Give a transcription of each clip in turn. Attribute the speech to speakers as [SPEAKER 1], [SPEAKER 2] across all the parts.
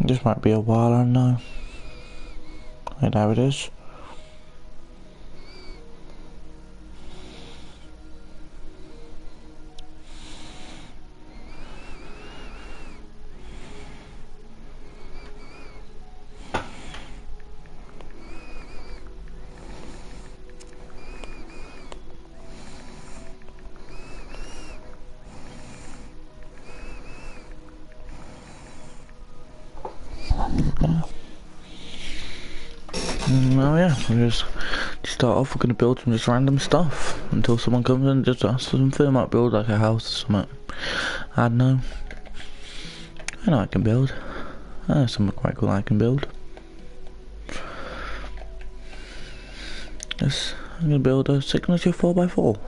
[SPEAKER 1] This might be a while, I don't know. And how it is. Oh yeah, we just to start off, we're gonna build some just random stuff until someone comes in and just asks for something. I might build like a house or something. I don't know. I know I can build. I know something quite cool I can build. Yes, I'm gonna build a signature 4x4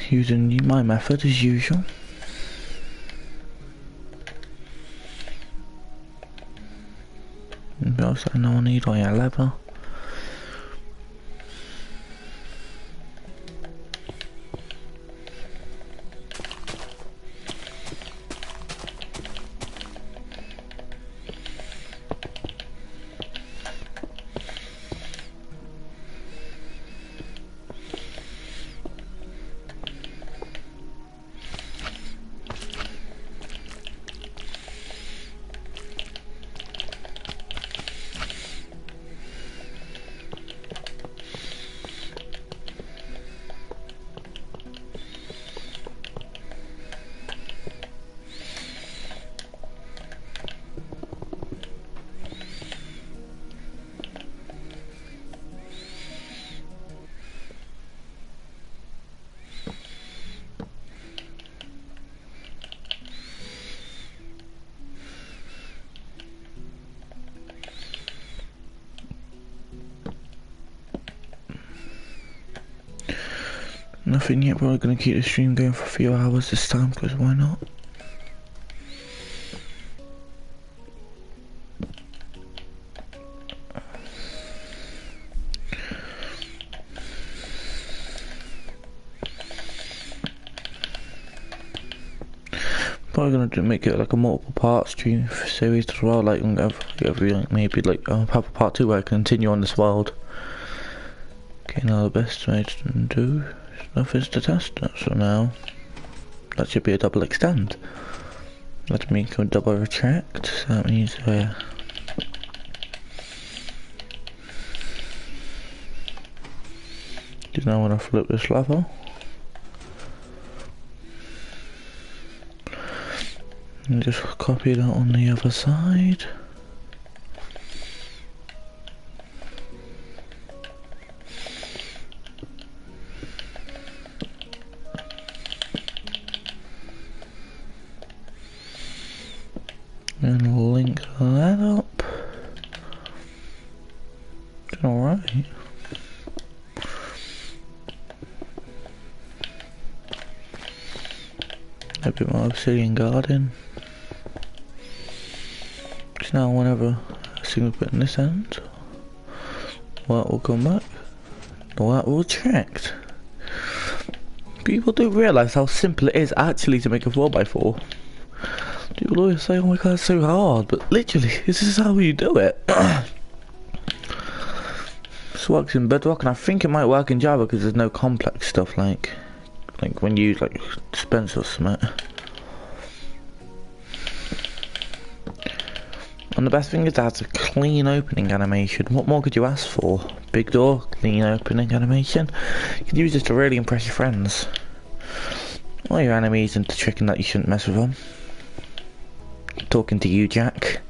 [SPEAKER 1] using my method as usual. And also, no one need all your leather. Nothing yet, but we're gonna keep the stream going for a few hours this time, because why not? Probably gonna make it like a multiple part stream series as well, like maybe like have a part 2 where I continue on this world. Getting all the best way to do stuff is to test it, so now that should be a double extend. Let me go double retract, so that means just now when I flip this level. And just copy that on the other side. And link that up. Doing alright. A bit more obsidian garden. So now whenever I single put in this end, what will come back? What will retract. People do realise how simple it is actually to make a 4x4. People always say, oh my god, it's so hard, but literally, this is how you do it. This works in Bedrock, and I think it might work in Java because there's no complex stuff like when you use like dispenser or something. And the best thing is that it's a clean opening animation. What more could you ask for? Big door, clean opening animation. You can use this to really impress your friends. Or your enemies into tricking that you shouldn't mess with them. Talking to you, Jack.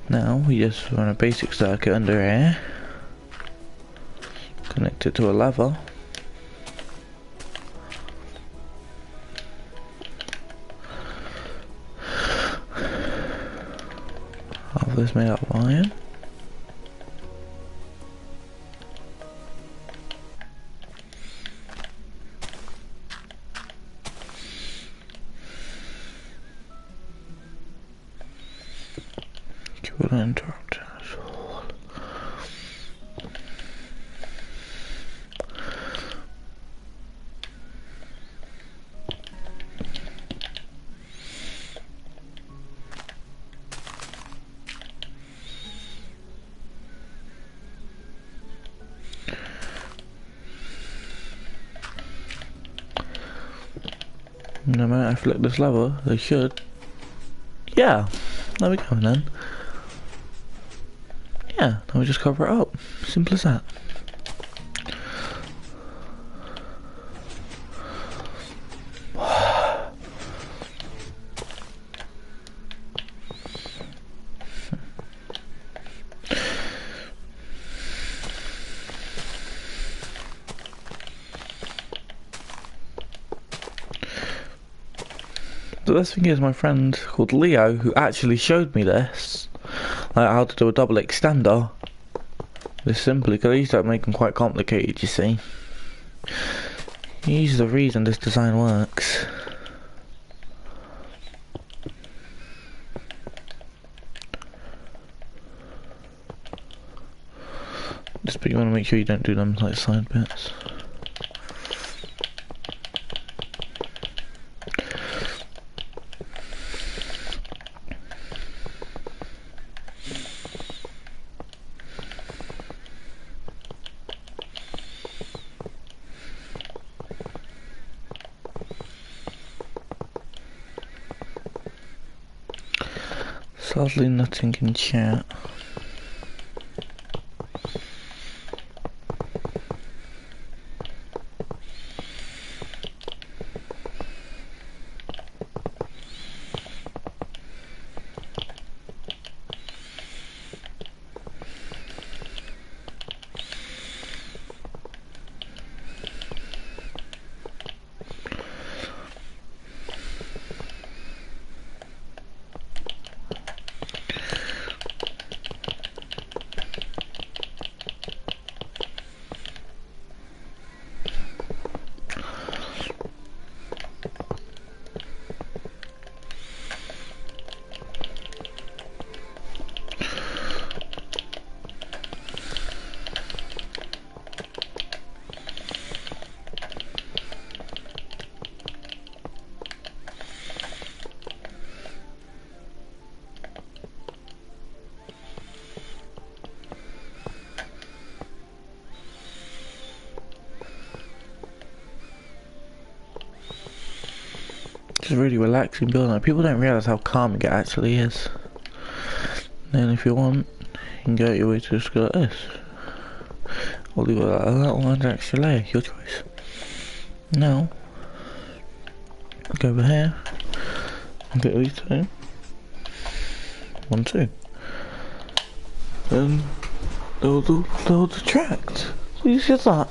[SPEAKER 1] Now we just run a basic circuit under here, connect it to a lever, half of this made out of iron. gonna interrupt us. No matter I flick this lever, they should. Yeah, there we go then. Yeah, now we just cover it up. Simple as that. The best thing is my friend called Leo, who actually showed me this, like how to do a double extender, this simply, because I used to make them quite complicated, you see. He's the reason this design works. Just but you want to make sure you don't do them like side bits. Sadly nothing in chat. It's really relaxing building. Like, people don't realise how calm it actually is. Then if you want, you can go your way to just go like this. Or leave it like that, or under extra layer, your choice. Now, go over here, and get these two. 1, 2. And they'll detract. You see that?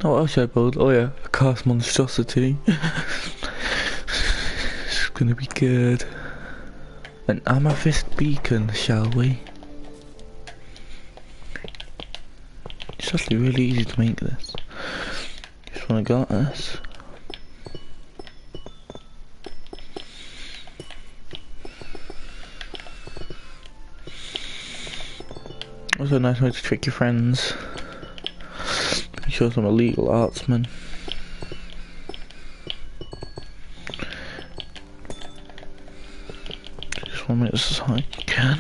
[SPEAKER 1] Now what else I build? Oh yeah, a cast monstrosity. It's gonna be good. An amethyst beacon, shall we? It's actually really easy to make this. Just wanna got this. Also a nice way to trick your friends. Show some illegal artsmen. Just want to make this as high as you can.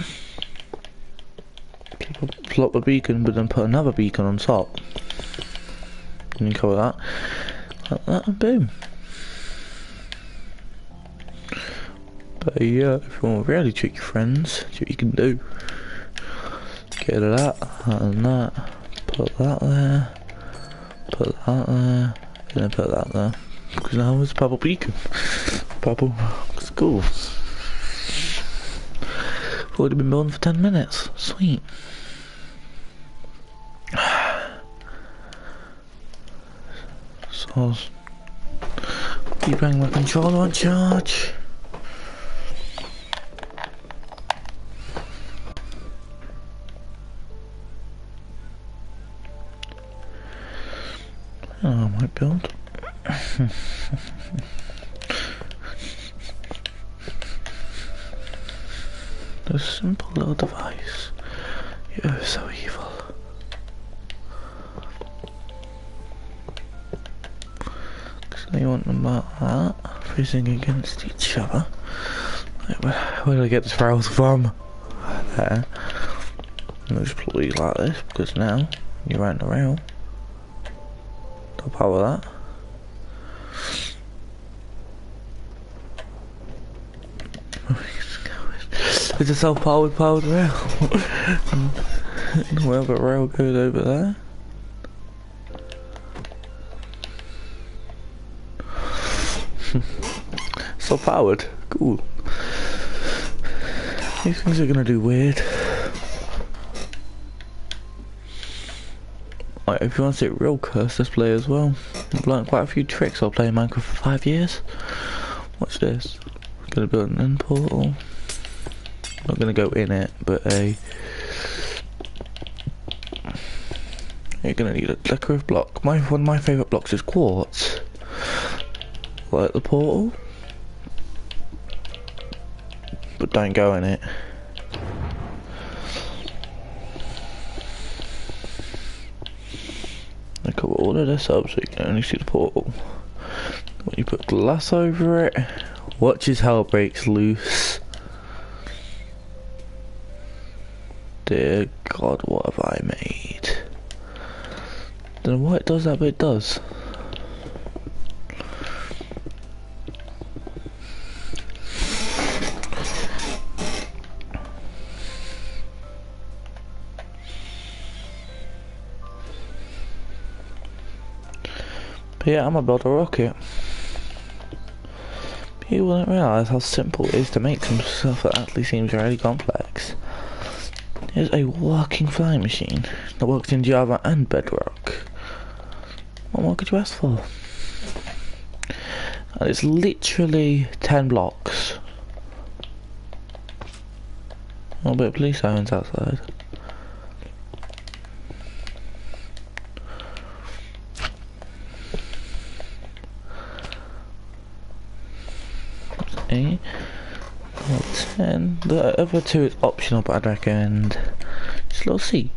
[SPEAKER 1] Plop a beacon, but then put another beacon on top. And you cover that. Like that, and boom. But yeah, if you want to really trick your friends, see what you can do. Get that, and that. Put that there. Put that there, and then put that there. Because now it's purple beacon. Purple school. Already been building for 10 minutes. Sweet. So, keep bringing my controller on charge. Oh, I might build. a simple little device. You're so evil. Because they want them like that, fizzing against each other. Where did I get this rails from? There. And just plug it like this, because now you're around the rail. Don't power that. It's a self-powered rail. Wherever rail goes over there. Self-powered. Cool. These things are gonna do weird. Like, if you want to see it real cursed, let's play as well. I've learned quite a few tricks while playing Minecraft for 5 years. Watch this. I'm gonna build an end portal. Not gonna go in it, but you're gonna need a decorative block. One of my favourite blocks is quartz. Like the portal. But don't go in it. I cover all of this up so you can only see the portal. When you put glass over it, watch as hell breaks loose. Dear God, what have I made? Don't know why it does that, but it does. But yeah, I'm gonna build a rocket. You wouldn't realise how simple it is to make some stuff that actually seems really complex. Here's a working flying machine that works in Java and Bedrock. What more could you ask for? And it's literally 10 blocks. A little bit of police sirens outside. Okay. 10. The other two is optional, but I'd recommend just a little seat.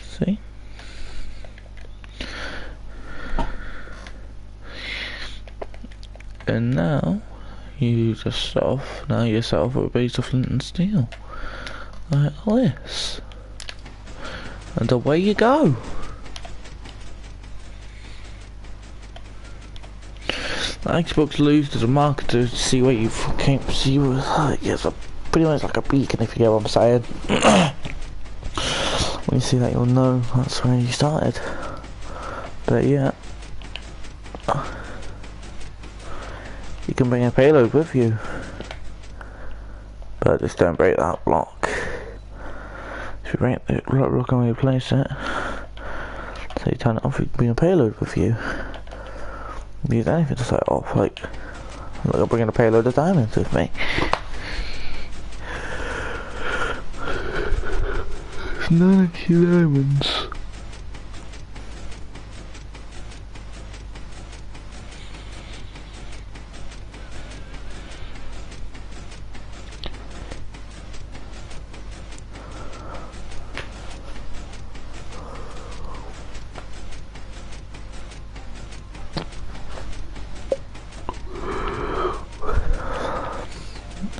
[SPEAKER 1] See? And now you just set off. Now you set off with a base of flint and steel, like this, and away you go. Xbox lose as a marketer to see where you came. See, it's pretty much like a beacon, if you get what I'm saying. When you see that, you'll know that's where you started. But yeah, you can bring a payload with you, but just don't break that block. If you break the block and replace it, so you turn it off, you can bring a payload with you. Use anything to set it off, like I'm bringing a payload of diamonds with me. It's 90 diamonds.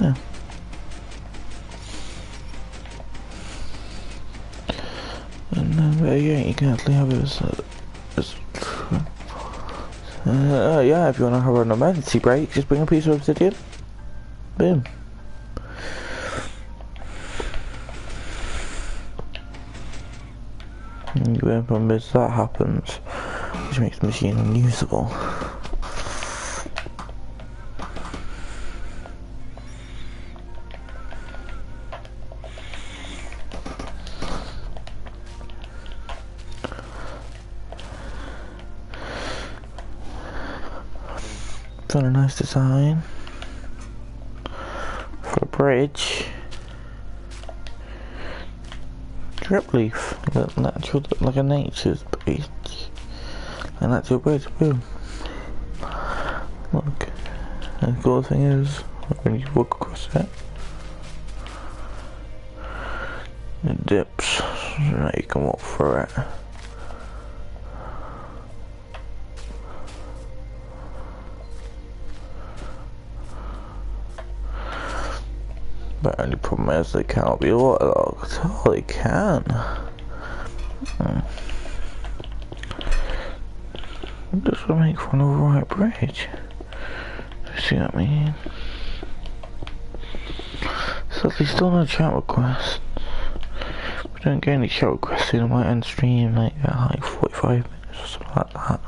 [SPEAKER 1] Yeah. And yeah, you can actually have it as yeah, if you want to have an emergency break, just bring a piece of obsidian. Boom. And the problem is that happens, which makes the machine unusable. Got a nice design for a bridge. Drip leaf, natural, like a nature's bridge. A natural bridge, boom. Look, and the cool thing is, When you walk across it, it dips, so that you can walk through it. But the only problem is they cannot be waterlogged. Oh, they can. Just to make for the right bridge. See what I mean? Sadly, still no chat requests. We don't get any chat requests, I might end stream like at like 45 minutes or something like that.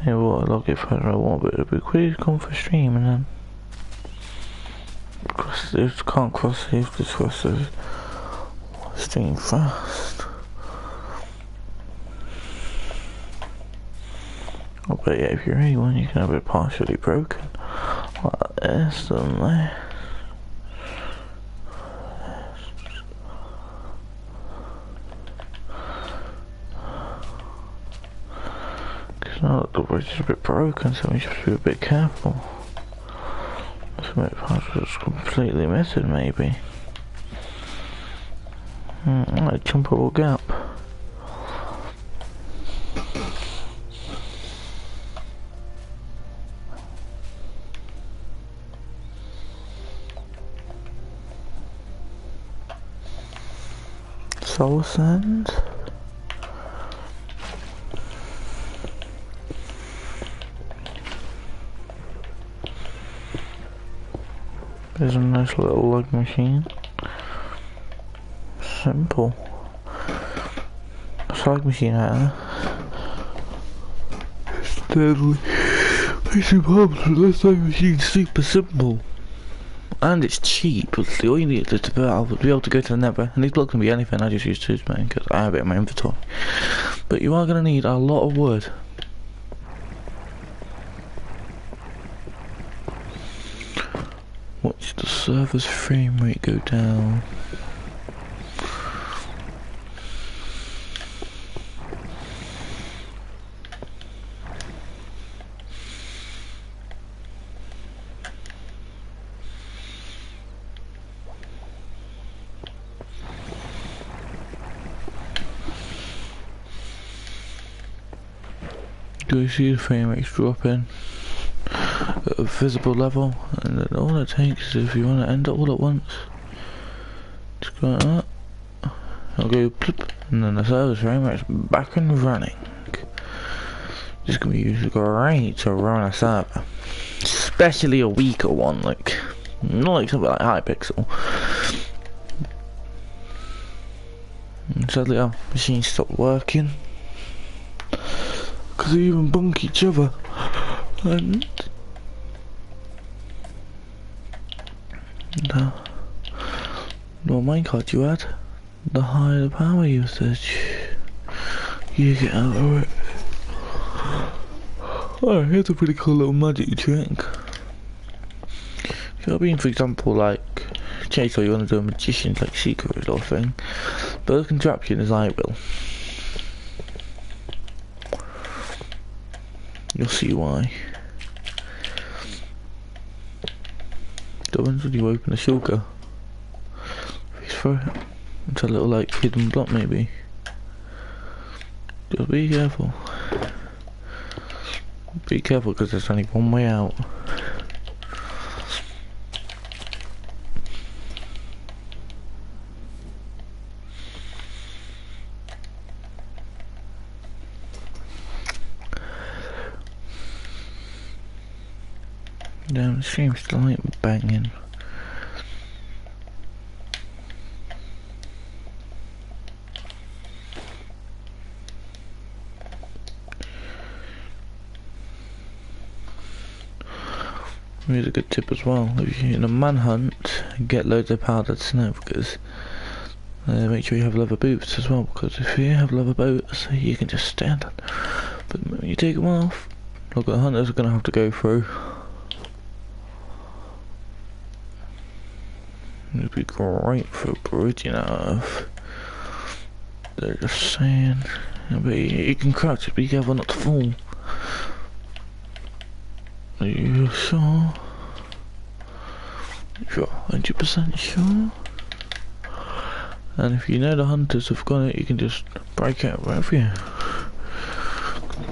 [SPEAKER 1] Yeah, waterlog it for I want, but it'll be quick come for stream and then cross this, can't cross this, just cross the stream fast. Oh, but yeah, if you really want, you can have it partially broken like this and there. Now the bridge is a bit broken, so we should be a bit careful. This might just completely missing, maybe. Like a jumpable gap. Soul Sand. There's a nice little lug machine. Simple. Slug machine out there. It's deadly. Basic problems with this slug machine's super simple. And it's cheap. All you need is to be able to go to the nether. And these blocks can be anything, I just use tools, man, because I have it in my inventory. But you are going to need a lot of wood. Watch the server's frame rate go down. Do you see the frame rates dropping at a visible level? And then all it takes is if you want to end it all at once, just go like that. I'll go plip, and then the server's frame rate's back and running. This can be used great to run a server, especially a weaker one, like not like something like Hypixel. And sadly, our machine stopped working. Because they even bunk each other, and the more minecart you add, the higher the power usage you get out of it. Oh, here's a pretty cool little magic trick. So being, for example, like Chase, or you want to do a magician's like secret or thing, but the contraption is I will. You'll see why. So when you open a shulker, fish throw it. It's a little like hidden block maybe. Just be careful. Be careful because there's only one way out. Damn, the stream's still ain't banging. Here's a good tip as well. If you're in a manhunt, get loads of powdered snow, because make sure you have leather boots as well, because if you have leather boots you can just stand on. But when you take them off, look, the hunters are going to have to go through. It'd be great for bridging off. They're just saying. But you can crouch it, be careful not to fall. Are you sure? You're 100% sure? And if you know the hunters have got it, you can just break out wherever you.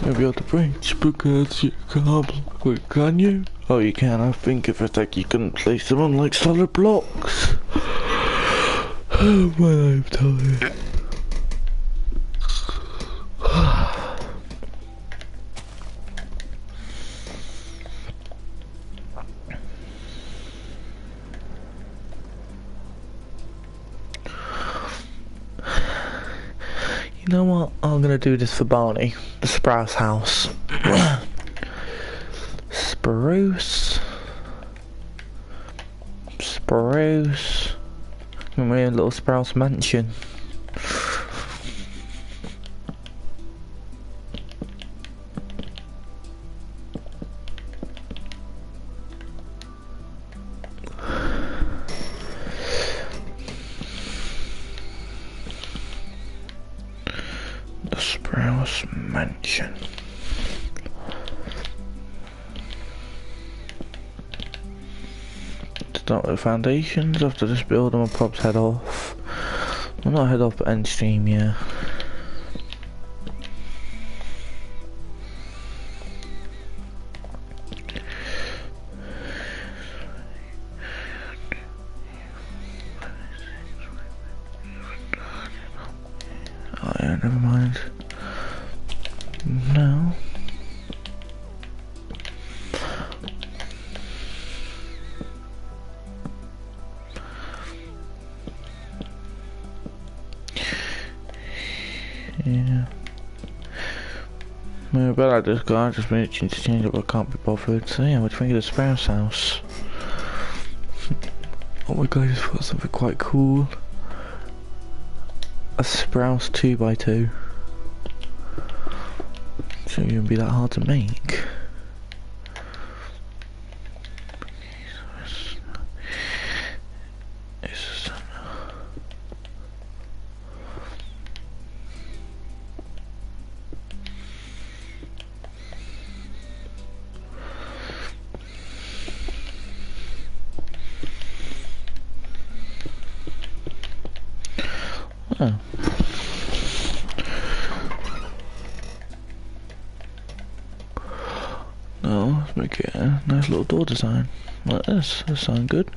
[SPEAKER 1] You'll be able to breach because you can't. Wait, can you? Oh, you can. I think if it's like you couldn't place them on like solid blocks. Oh my, I'm tired. You know what? I'm gonna do this for Barney. The Sprouse house. Spruce. My little Sprouse mansion. The Sprouse mansion. Start with foundations. After this build, I'm gonna probably head off. Well, not head off, but end stream, yeah. Oh yeah, never mind. No. Yeah. Maybe about like this guy just mentioned to change it, but I can't be bothered. So yeah, what do you think of the Sprouse house? Oh my god, I just thought something quite cool. A Sprouse 2x2. Shouldn't even be that hard to make. Oh. No, let's make it a nice little door design. Like this. That sounds good.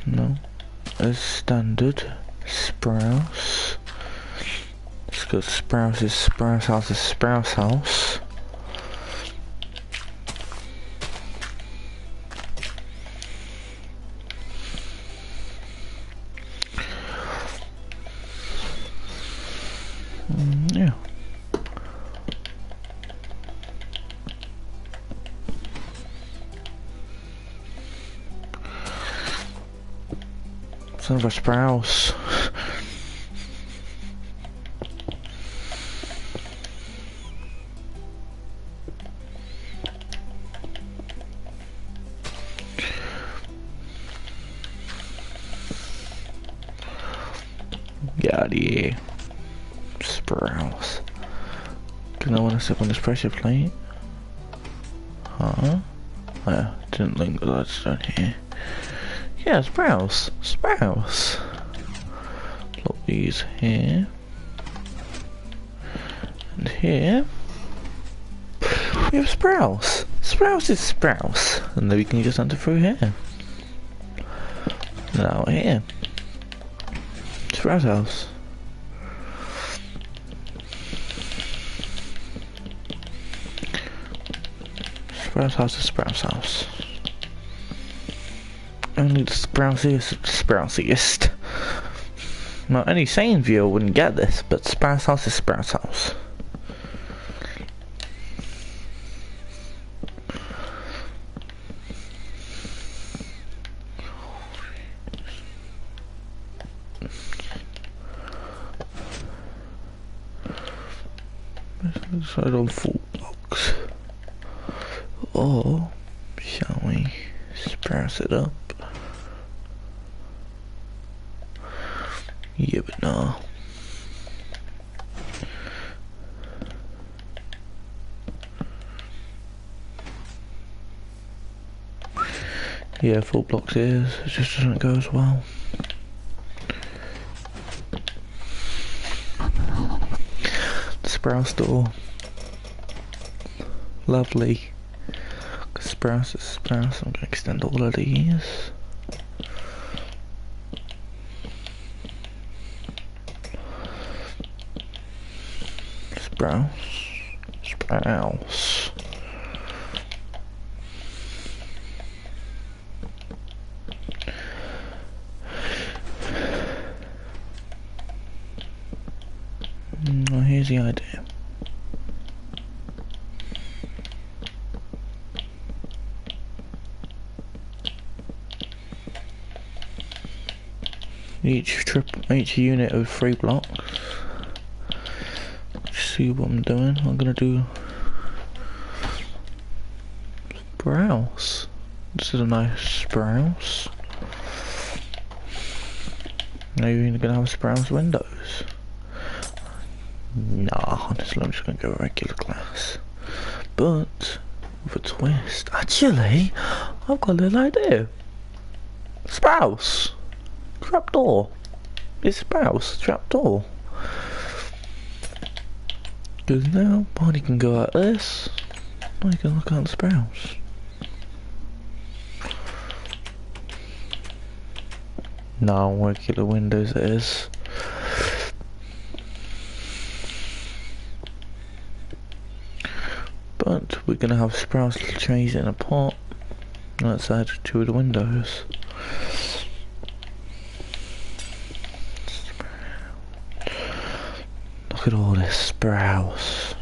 [SPEAKER 1] No. As standard Sprouse. Let's go Sprouse's Sprouse house is Sprouse house. Yeah. Son of a Sprouse. Get out of here. Sprouse. Can I want to step on this pressure plate? Huh? Yeah, didn't link the lights down here. Yeah, Sprouse. Sprouse. Lock these here. And here. We have Sprouse. Sprouse is Sprouse. And then we can just enter through here. Now here. Sprouse house. Sprouse house is Sprouse house. Only the Sprousiest. Now, any sane viewer wouldn't get this, but Sprouse house is Sprouse house. Let's decide on full blocks. Or shall we Sprouse it up? Yeah, but no. Yeah, full blocks it is. It just doesn't go as well. The Sprouse door. Lovely. Sprouse is Sprouse. I'm going to extend all of these. Sprouse. Sprouse. Well, here's the idea. Each unit of 3 blocks. See what I'm doing. I'm gonna do Sprouse. This is a nice Sprouse. Now you're even gonna have Sprouse windows. Nah, honestly, I'm just gonna go regular glass. But with a twist. Actually, I've got a little idea. Sprouse. Trapdoor. It's Sprouse. Trapdoor. Because now, body can go like this. I can look at the Sprouse. No, regular windows it is. But we're gonna have Sprouse little trees in a pot outside 2 of the windows. Look at all this Sprouse.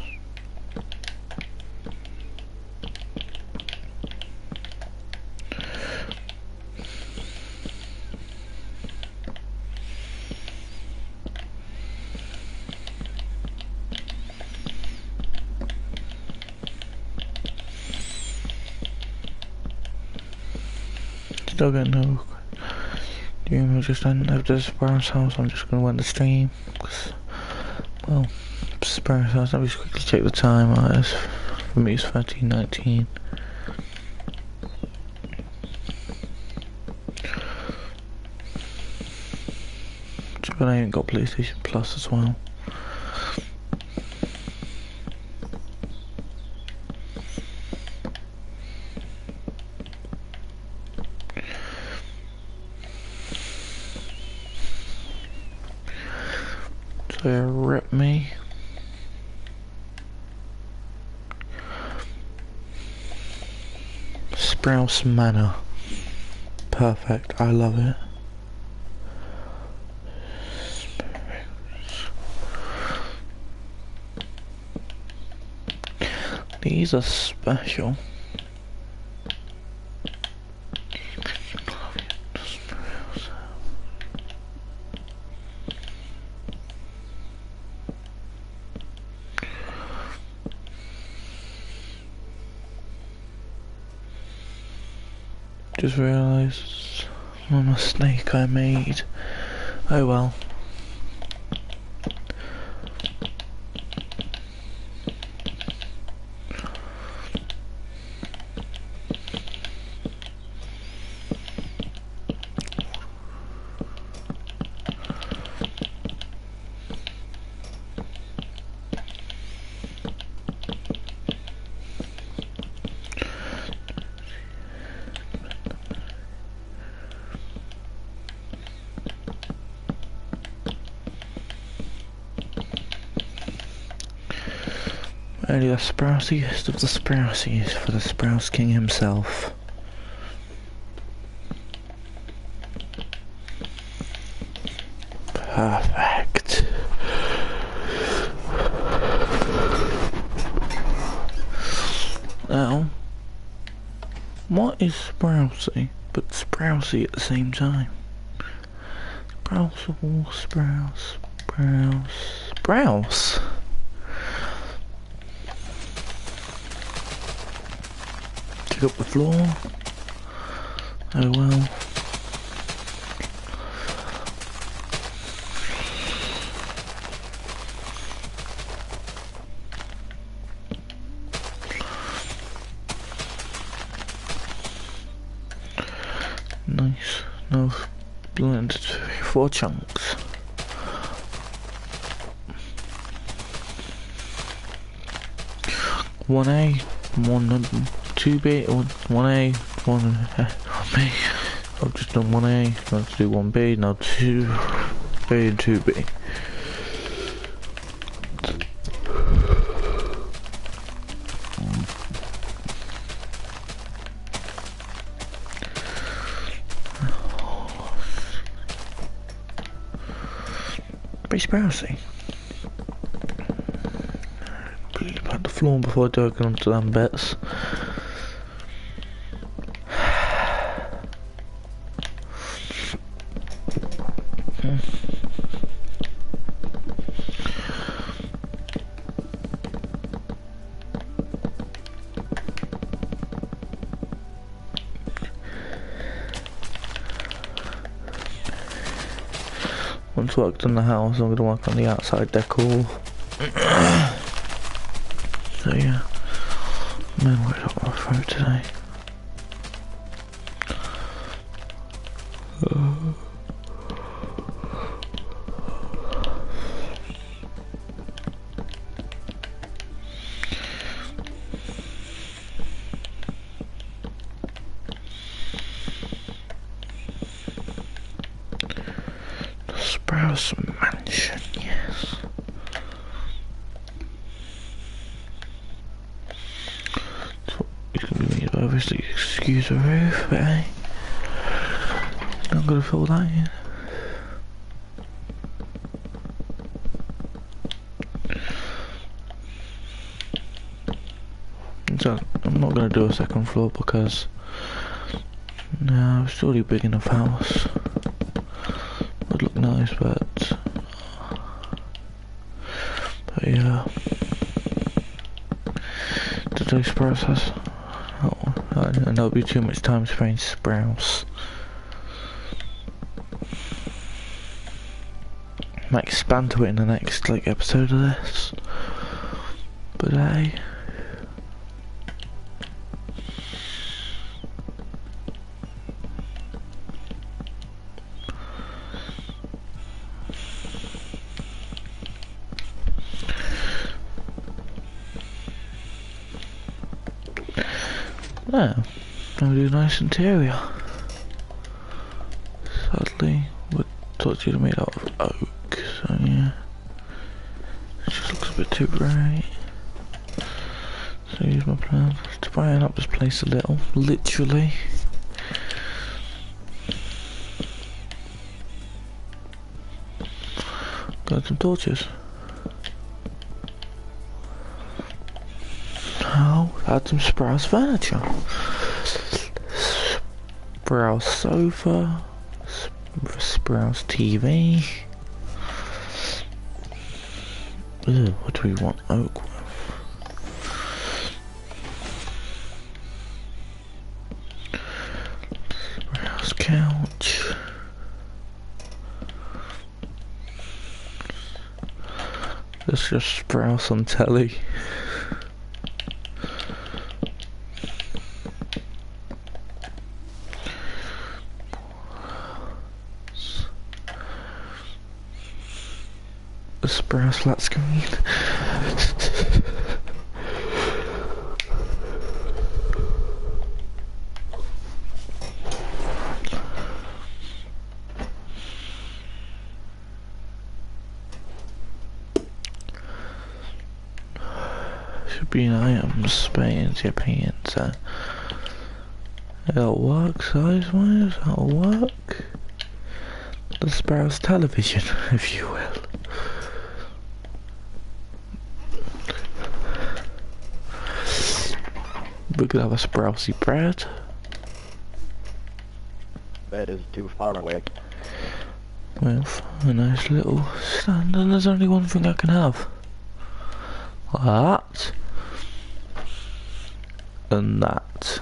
[SPEAKER 1] Still got no dream. I just don't have this Sprouse house. I'm just gonna win the stream. Cause, well, Sprouse house. Let me just quickly check the time. For me, it's 13:19. But I ain't got PlayStation Plus as well. So rip me. Sprouse Manor. Perfect, I love it. These are special. Just realised what a mistake I made. Oh well. Only the sprousiest of the sprousies for the Sprouse King himself. Perfect. Now, what is Sprousey but Sprousey at the same time? Sprousable, Sprouse, Sprouse. Pick up the floor. Oh well. Nice. No, blended 4 chunks. One A, one 2B, one A, one B. I've just done 1A, now to do 1B, now 2A and 2B. Pretty sprousy. Pat the floor before I do get onto them bits. Once worked on the house, I'm going to work on the outside decor. So yeah, man, worked up my throat today. Sprouse Mansion, yes. So it's gonna be made, obviously, excuse the roof, but hey, not gonna fill that in. So I'm not gonna do a second floor because no, it's already big enough house. Would look nice, but yeah. Today's process. Oh, and that'll be too much time spent Sprouse. Might expand to it in the next episode of this. But hey. Yeah, that'll do a nice interior. Sadly, we're totally made out of oak, so yeah. It just looks a bit too bright. So here's my plan, to brighten up this place a little, literally. Got some torches. Add some Sprouse furniture. Sprouse sofa. Sprouse TV. Ew, what do we want oak with? Sprouse couch. Let's just Sprouse on telly. A Sprouse flat screen. Should be an item space you're paying, so it'll work size wise, it'll work. The Sprouse television, if you will. We could have a Sprousey bread.
[SPEAKER 2] Bed is too far away.
[SPEAKER 1] With a nice little stand, and there's only one thing I can have. That. And that.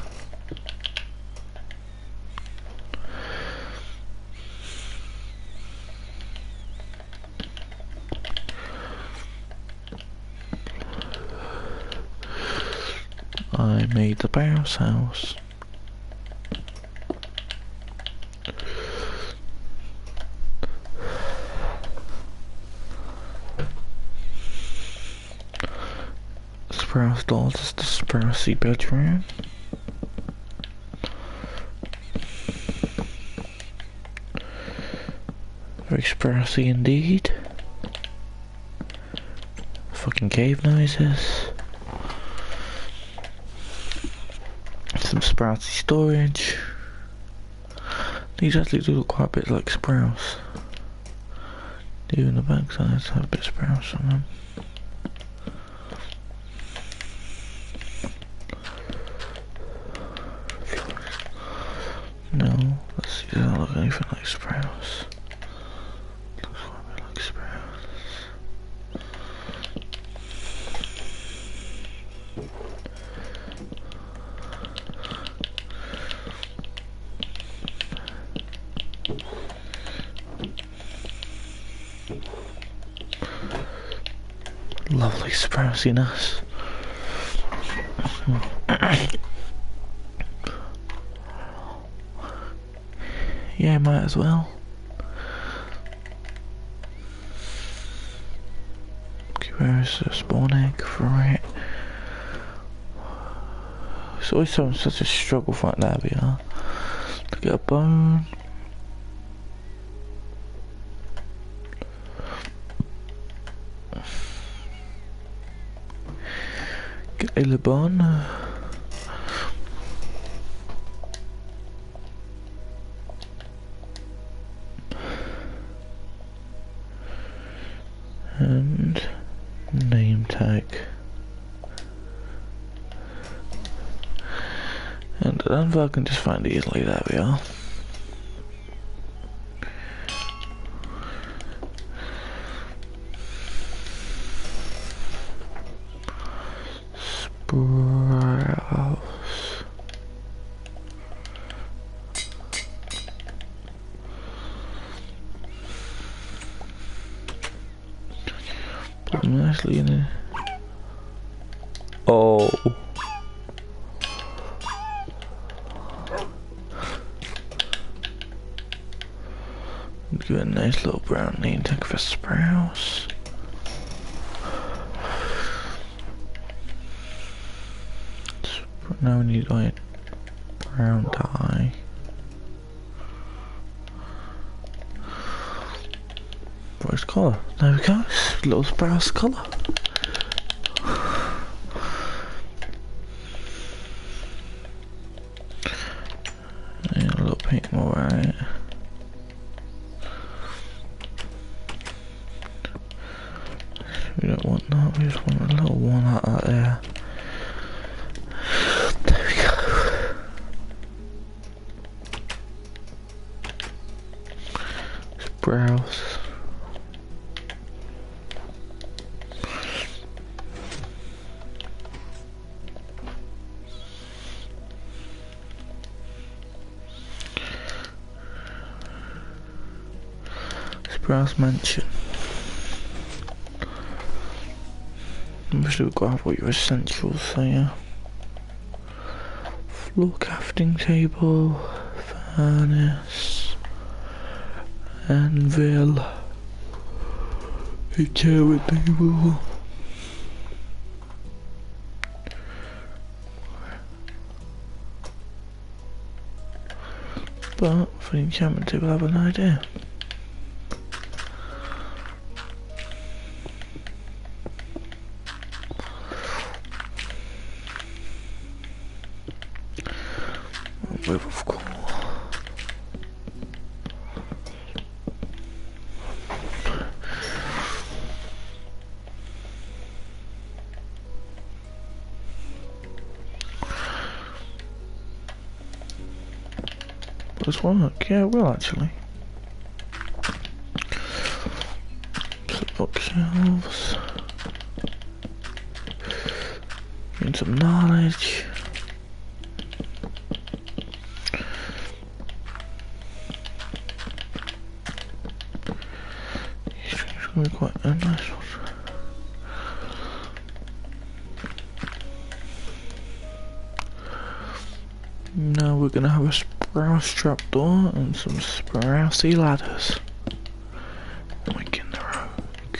[SPEAKER 1] I made the bounce house. Sprouse door, this is the Sprousey bedroom. Very Sprousey indeed. Fucking cave noises. Some Sprousey storage. These actually do look quite a bit like Sprouse. Even the back sides have a bit of Sprouse on them. No, let's see, does that look anything like Sprouse? Looks quite a bit like Sprouse. Lovely Sprousiness. Yeah, might as well. Okay, where is the spawn egg for it? It's always such a struggle for that, there we are. To get a bone. Get a Lebon. And name tag. And I don't know if I can just find it easily. There we are. Sprouse. Put them nicely in there. Oh. Give it a nice little brown name tag for Sprouse. Now we need like brown dye. First colour. There we go. Little Sprouse colour. Yeah, a little paint more right. We don't want that. We just want a little one out of there. There we go. Sprouse. Sprouse Mansion. Obviously we've got to have all your essentials here. Floor crafting table, furnace, anvil, enchantment table. But for the enchantment table I have an idea. Wave of cool. This work, yeah, it will actually. Bookshelves. Gain some knowledge. Quite a nice one. Now we're gonna have a Sprouse trapdoor and some Sprousey ladders. Making the rogue.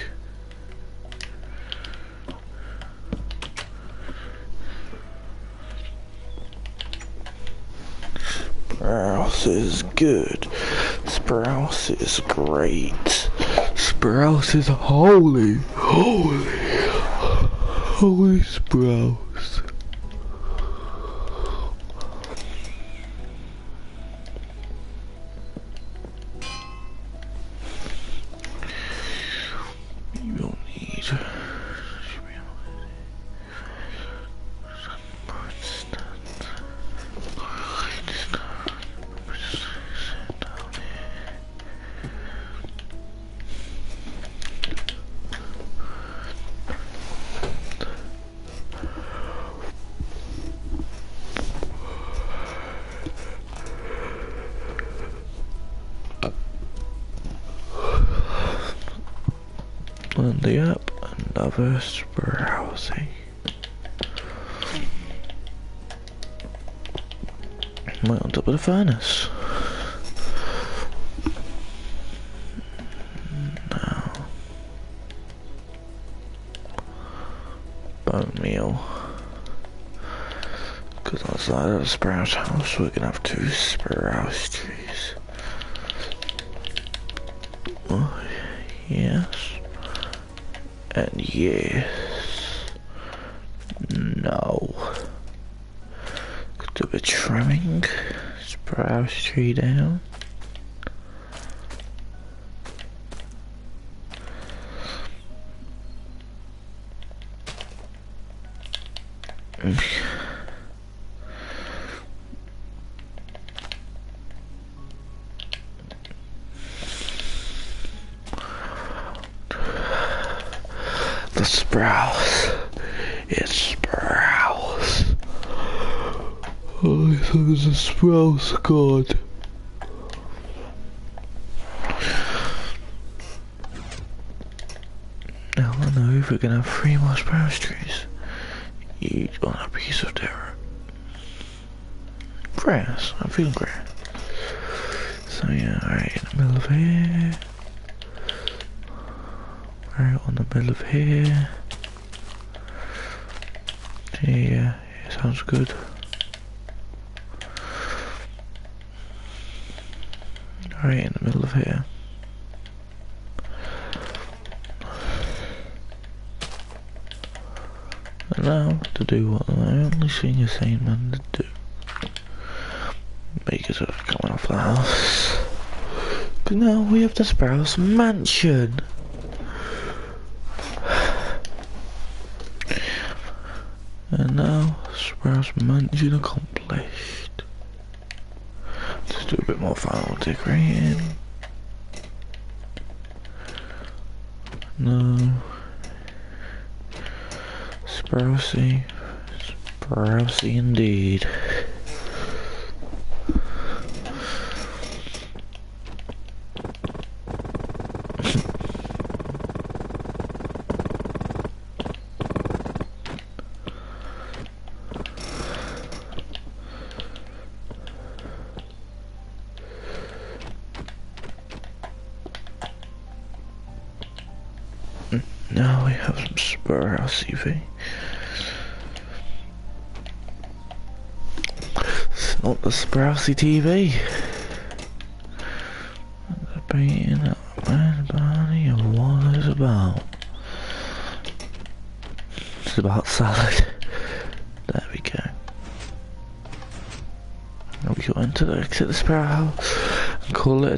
[SPEAKER 1] Sprouse is good. Sprouse is great. Sprouse is holy. Holy Sprouse. You don't need. On the app, another Sprousey. Right on top of the furnace. Now, bone meal. Because outside of the Sprouse house, we're gonna have 2 Sprouse trees. Oh, yes. And yes. No. Could do a bit trimming. Sprouse tree down. The Sprouse. It's Sprouse. Oh, I thought it was a Sprouse god. Now I know if we're gonna have 3 more Sprouse trees, each on a piece of dirt. Grass. I'm feeling grass. So yeah, right in the middle of here. Right on the middle of here. Yeah, sounds good. Right in the middle of here. And now to do what I only seen a sane man to do. Make it coming off the house. But now we have the Sprouse mansion. And now, Sprouse mansion accomplished. Just do a bit more final decorating. No. Sprousey. Sprousey indeed. Now we have some Sprouse TV. It's not the Sprousey TV. The beating up man body of what it's about. It's about salad. There we go. Now we go into the exit the Sprouse house and call it a day.